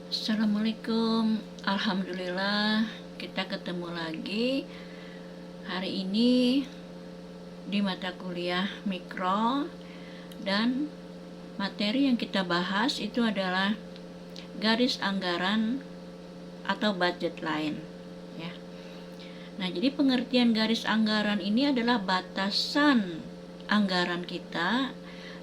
Assalamualaikum. Alhamdulillah kita ketemu lagi hari ini di mata kuliah mikro, dan materi yang kita bahas itu adalah garis anggaran atau budget line ya. Nah, jadi pengertian garis anggaran ini adalah batasan anggaran kita.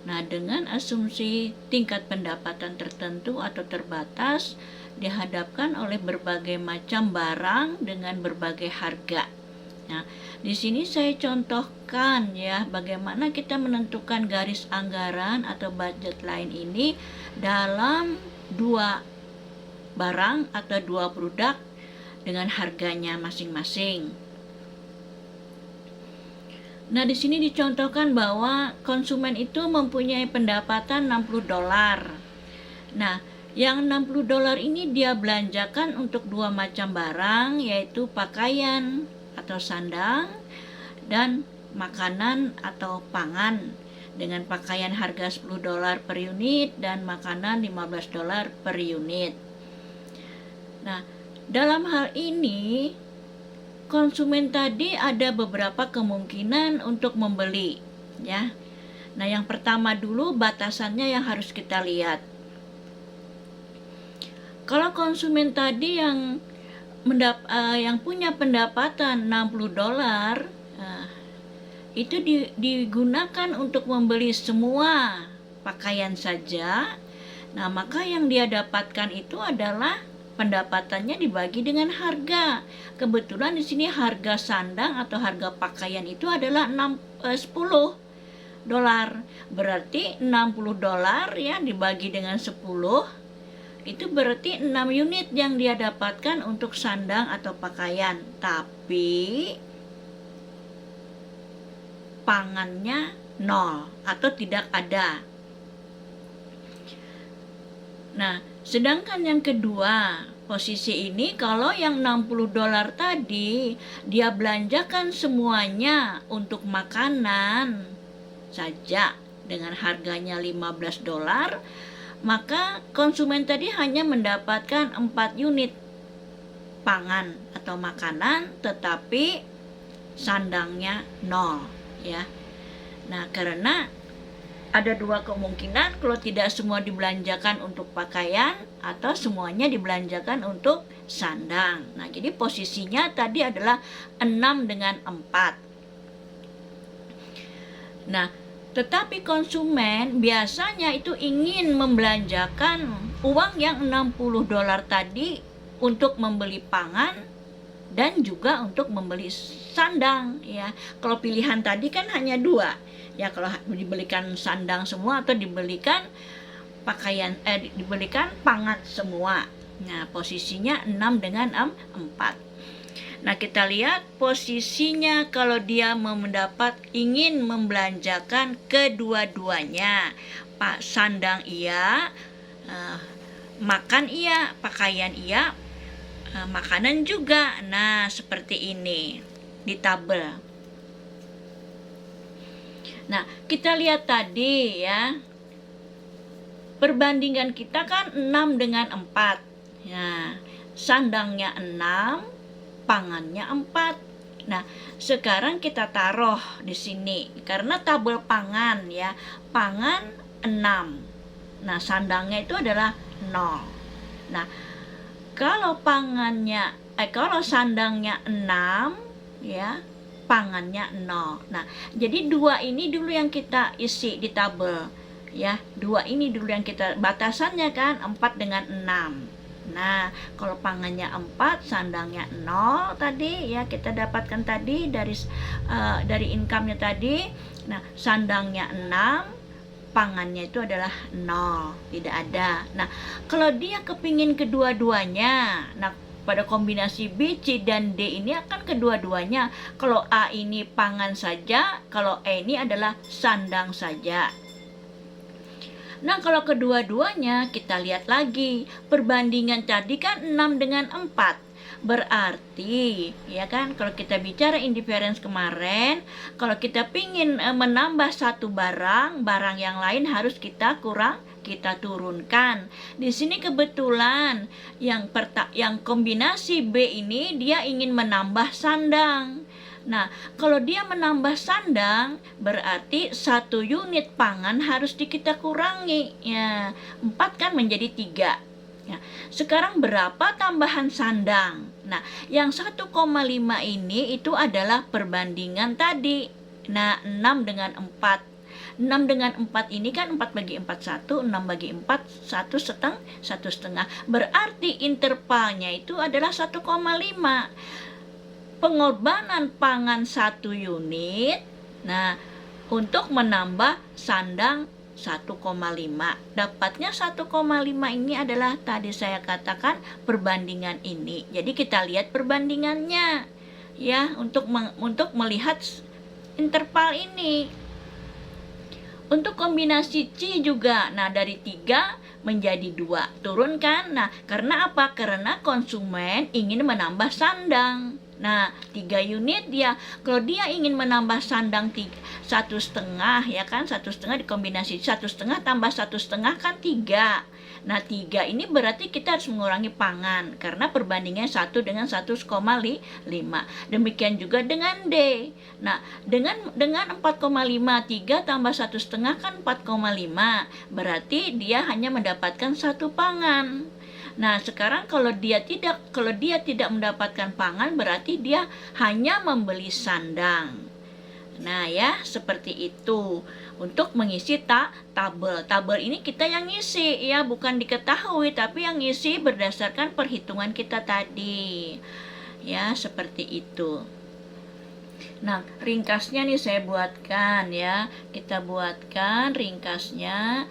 Nah, dengan asumsi tingkat pendapatan tertentu atau terbatas dihadapkan oleh berbagai macam barang dengan berbagai harga. Nah, di sini saya contohkan ya bagaimana kita menentukan garis anggaran atau budget line ini dalam dua barang atau dua produk dengan harganya masing-masing. Nah, di sini dicontohkan bahwa konsumen itu mempunyai pendapatan $60. Nah, yang $60 ini dia belanjakan untuk dua macam barang, yaitu pakaian atau sandang dan makanan atau pangan, dengan pakaian harga $10 per unit dan makanan $15 per unit. Nah, dalam hal ini konsumen tadi ada beberapa kemungkinan untuk membeli ya. Nah, yang pertama dulu batasannya yang harus kita lihat. Kalau konsumen tadi yang punya pendapatan $60, itu digunakan untuk membeli semua pakaian saja. Nah, maka yang dia dapatkan itu adalah pendapatannya dibagi dengan harga. Kebetulan di sini harga sandang atau harga pakaian itu adalah $10. Berarti $60 ya dibagi dengan 10, itu berarti 6 unit yang dia dapatkan untuk sandang atau pakaian. Tapi pangannya 0 atau tidak ada. Nah, sedangkan yang kedua, posisi ini kalau yang $60 tadi dia belanjakan semuanya untuk makanan saja dengan harganya $15, maka konsumen tadi hanya mendapatkan 4 unit pangan atau makanan, tetapi sandangnya 0 ya. Nah, karena ada dua kemungkinan, kalau tidak semua dibelanjakan untuk pakaian atau semuanya dibelanjakan untuk sandang. Nah, jadi posisinya tadi adalah 6 dengan 4. Nah, tetapi konsumen biasanya itu ingin membelanjakan uang yang $60 tadi untuk membeli pangan dan juga untuk membeli sandang ya. Kalau pilihan tadi kan hanya dua ya, kalau dibelikan sandang semua atau dibelikan pakaian dibelikan pangan semua. Nah, posisinya 6 dengan 4. Nah, kita lihat posisinya kalau dia ingin membelanjakan kedua-duanya. Pak, sandang iya, makan iya, pakaian iya, makanan juga. Nah, seperti ini di tabel. Nah, kita lihat tadi ya, perbandingan kita kan 6 dengan 4. Nah, sandangnya 6, pangannya 4. Nah, sekarang kita taruh di sini karena tabel pangan ya. Pangan 6. Nah, sandangnya itu adalah 0. Nah, kalau kalau sandangnya 6 ya, pangannya 0. Nah, jadi 2 ini dulu yang kita isi di tabel ya. 2 ini dulu yang kita, batasannya kan 4 dengan 6. Nah, kalau pangannya 4, sandangnya 0 tadi ya, kita dapatkan tadi dari income-nya tadi. Nah, sandangnya 6, pangannya itu adalah 0, tidak ada. Nah, kalau dia kepingin kedua-duanya, nah pada kombinasi B, C, dan D ini akan kedua-duanya. Kalau A ini pangan saja, kalau E ini adalah sandang saja. Nah, kalau kedua-duanya kita lihat lagi. Perbandingan tadi kan 6 dengan 4. Berarti, ya kan, kalau kita bicara indifference kemarin, kalau kita pingin menambah satu barang yang lain harus kita turunkan. Di sini kebetulan yang kombinasi B ini dia ingin menambah sandang. Nah, kalau dia menambah sandang, berarti 1 unit pangan harus kita kurangi. Ya, 4 kan menjadi 3. Ya, sekarang berapa tambahan sandang? Nah, yang 1,5 ini itu adalah perbandingan tadi. Nah, 6 dengan 4. 6 dengan 4 ini kan 4 bagi 4 1, 6 bagi 4 1 setengah. Berarti intervalnya itu adalah 1,5. Pengorbanan pangan 1 unit, nah, untuk menambah sandang 1,5. Dapatnya 1,5 ini adalah tadi saya katakan perbandingan ini. Jadi kita lihat perbandingannya ya untuk melihat interval ini. Untuk kombinasi C juga, nah dari 3 menjadi 2, turun kan? Nah, karena apa? Karena konsumen ingin menambah sandang. Nah, 3 unit dia, kalau dia ingin menambah sandang 1,5 ya kan, 1,5 dikombinasi 1,5 tambah 1,5 kan 3. Nah, 3 ini berarti kita harus mengurangi pangan karena perbandingannya 1 dengan 1,5. Demikian juga dengan D. Nah, dengan 4,5, 3 tambah 1,5 kan 4,5. Berarti dia hanya mendapatkan 1 pangan. Nah, sekarang kalau dia tidak mendapatkan pangan, berarti dia hanya membeli sandang. Nah, ya, seperti itu. Untuk mengisi tabel. Tabel ini kita yang ngisi, ya, bukan diketahui, tapi yang ngisi berdasarkan perhitungan kita tadi. Ya, seperti itu. Nah, ringkasnya nih saya buatkan ya. Kita buatkan ringkasannya